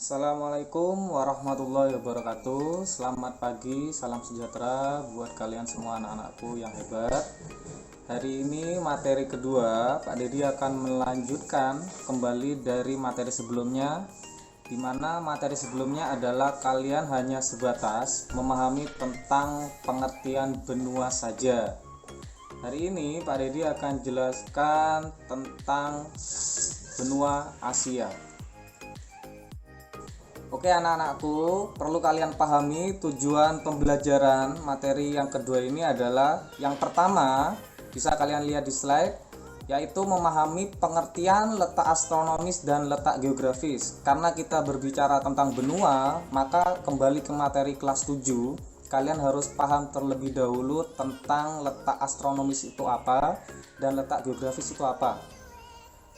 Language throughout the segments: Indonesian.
Assalamualaikum warahmatullahi wabarakatuh. Selamat pagi, salam sejahtera buat kalian semua anak-anakku yang hebat. Hari ini materi kedua, Pak Dedi akan melanjutkan kembali dari materi sebelumnya, di mana materi sebelumnya adalah kalian hanya sebatas memahami tentang pengertian benua saja. Hari ini Pak Dedi akan jelaskan tentang benua Asia. Oke anak-anakku, perlu kalian pahami tujuan pembelajaran materi yang kedua ini adalah yang pertama, bisa kalian lihat di slide, yaitu memahami pengertian letak astronomis dan letak geografis. Karena kita berbicara tentang benua, maka kembali ke materi kelas 7, kalian harus paham terlebih dahulu tentang letak astronomis itu apa dan letak geografis itu apa.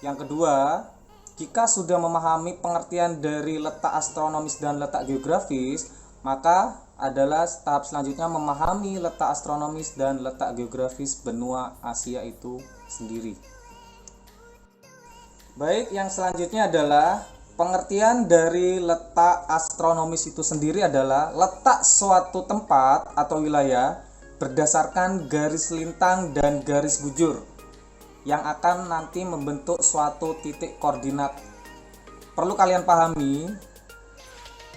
Yang kedua, jika sudah memahami pengertian dari letak astronomis dan letak geografis, maka adalah tahap selanjutnya memahami letak astronomis dan letak geografis benua Asia itu sendiri. Baik, yang selanjutnya adalah pengertian dari letak astronomis itu sendiri adalah letak suatu tempat atau wilayah berdasarkan garis lintang dan garis bujur yang akan nanti membentuk suatu titik koordinat. Perlu kalian pahami,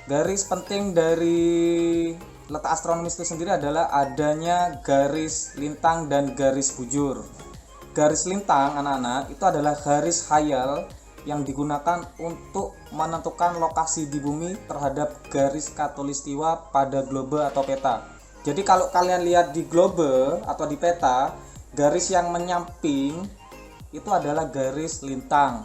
garis penting dari letak astronomis itu sendiri adalah adanya garis lintang dan garis bujur. Garis lintang anak-anak itu adalah garis khayal yang digunakan untuk menentukan lokasi di bumi terhadap garis khatulistiwa pada globe atau peta. Jadi kalau kalian lihat di globe atau di peta, garis yang menyamping itu adalah garis lintang.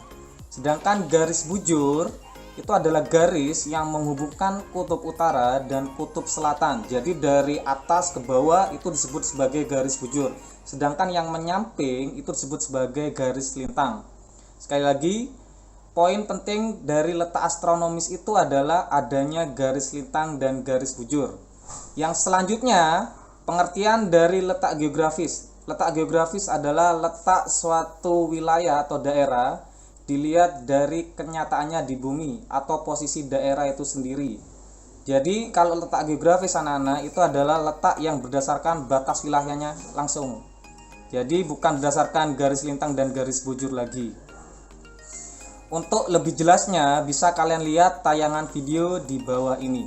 Sedangkan garis bujur itu adalah garis yang menghubungkan kutub utara dan kutub selatan. Jadi dari atas ke bawah itu disebut sebagai garis bujur. Sedangkan yang menyamping itu disebut sebagai garis lintang. Sekali lagi, poin penting dari letak astronomis itu adalah adanya garis lintang dan garis bujur. Yang selanjutnya, pengertian dari letak geografis. Letak geografis adalah letak suatu wilayah atau daerah dilihat dari kenyataannya di bumi atau posisi daerah itu sendiri. Jadi kalau letak geografis anak-anak itu adalah letak yang berdasarkan batas wilayahnya langsung. Jadi bukan berdasarkan garis lintang dan garis bujur lagi. Untuk lebih jelasnya bisa kalian lihat tayangan video di bawah ini.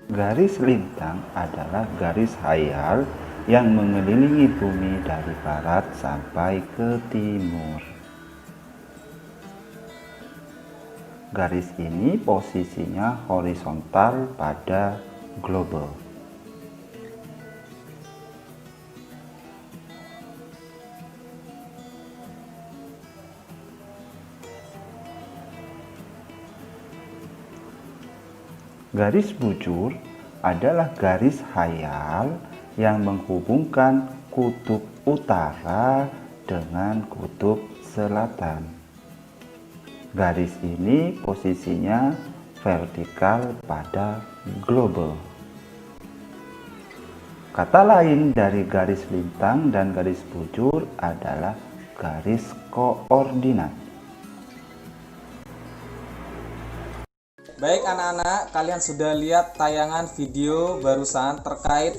Garis lintang adalah garis khayal yang mengelilingi bumi dari barat sampai ke timur. Garis ini posisinya horizontal pada globe. Garis bujur adalah garis khayal yang menghubungkan kutub utara dengan kutub selatan. Garis ini posisinya vertikal pada globe. Kata lain dari garis lintang dan garis bujur adalah garis koordinat. Baik anak-anak, kalian sudah lihat tayangan video barusan terkait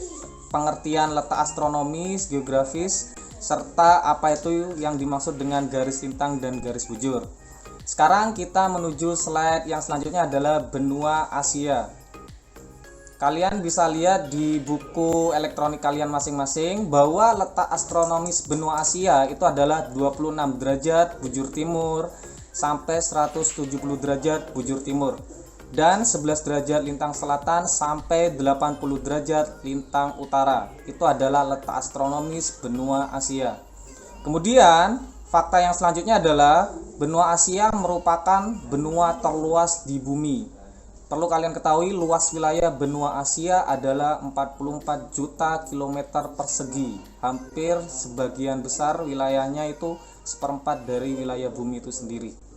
pengertian letak astronomis, geografis, serta apa itu yang dimaksud dengan garis lintang dan garis bujur. Sekarang kita menuju slide yang selanjutnya adalah benua Asia. Kalian bisa lihat di buku elektronik kalian masing-masing bahwa letak astronomis benua Asia itu adalah 26 derajat bujur timur sampai 170 derajat bujur timur. Dan 11 derajat lintang selatan sampai 80 derajat lintang utara. Itu adalah letak astronomis benua Asia. Kemudian fakta yang selanjutnya adalah benua Asia merupakan benua terluas di bumi. Perlu kalian ketahui luas wilayah benua Asia adalah 44 juta kilometer persegi. Hampir sebagian besar wilayahnya itu seperempat dari wilayah bumi itu sendiri.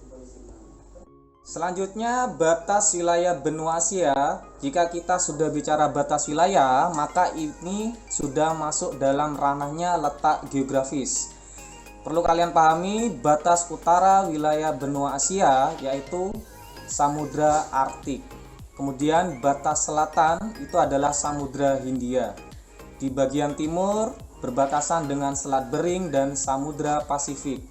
Selanjutnya batas wilayah benua Asia. Jika kita sudah bicara batas wilayah, maka ini sudah masuk dalam ranahnya letak geografis. Perlu kalian pahami batas utara wilayah benua Asia yaitu Samudra Arktik. Kemudian batas selatan itu adalah Samudra Hindia. Di bagian timur berbatasan dengan Selat Bering dan Samudra Pasifik.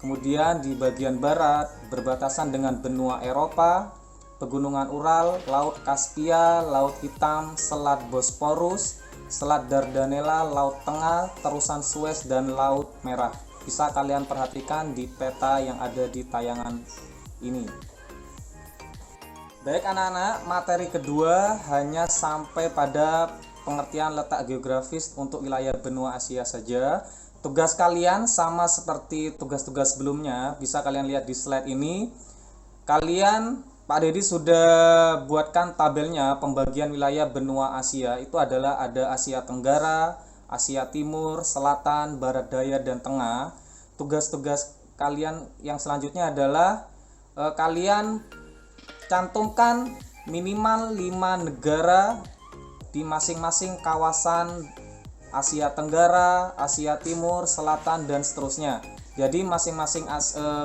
Kemudian di bagian barat berbatasan dengan benua Eropa, Pegunungan Ural, Laut Kaspia, Laut Hitam, Selat Bosporus, Selat Dardanella, Laut Tengah, Terusan Suez, dan Laut Merah. Bisa kalian perhatikan di peta yang ada di tayangan ini. Baik anak-anak, materi kedua hanya sampai pada pengertian letak geografis untuk wilayah benua Asia saja. Tugas kalian sama seperti tugas-tugas sebelumnya, bisa kalian lihat di slide ini. Pak Dedi sudah buatkan tabelnya pembagian wilayah benua Asia. Itu adalah ada Asia Tenggara, Asia Timur, Selatan, Barat Daya, dan Tengah. Tugas-tugas kalian yang selanjutnya adalah kalian cantumkan minimal 5 negara di masing-masing kawasan Asia Tenggara, Asia Timur, Selatan, dan seterusnya. Jadi masing-masing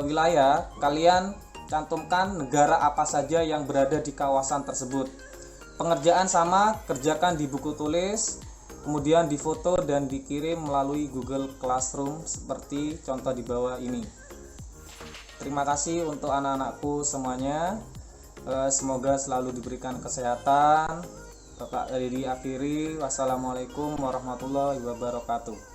wilayah kalian cantumkan negara apa saja yang berada di kawasan tersebut. Pengerjaan sama, kerjakan di buku tulis, kemudian difoto dan dikirim melalui Google Classroom seperti contoh di bawah ini. Terima kasih untuk anak-anakku semuanya. Semoga selalu diberikan kesehatan. Bapak Dedi akhiri. Wassalamualaikum warahmatullahi wabarakatuh.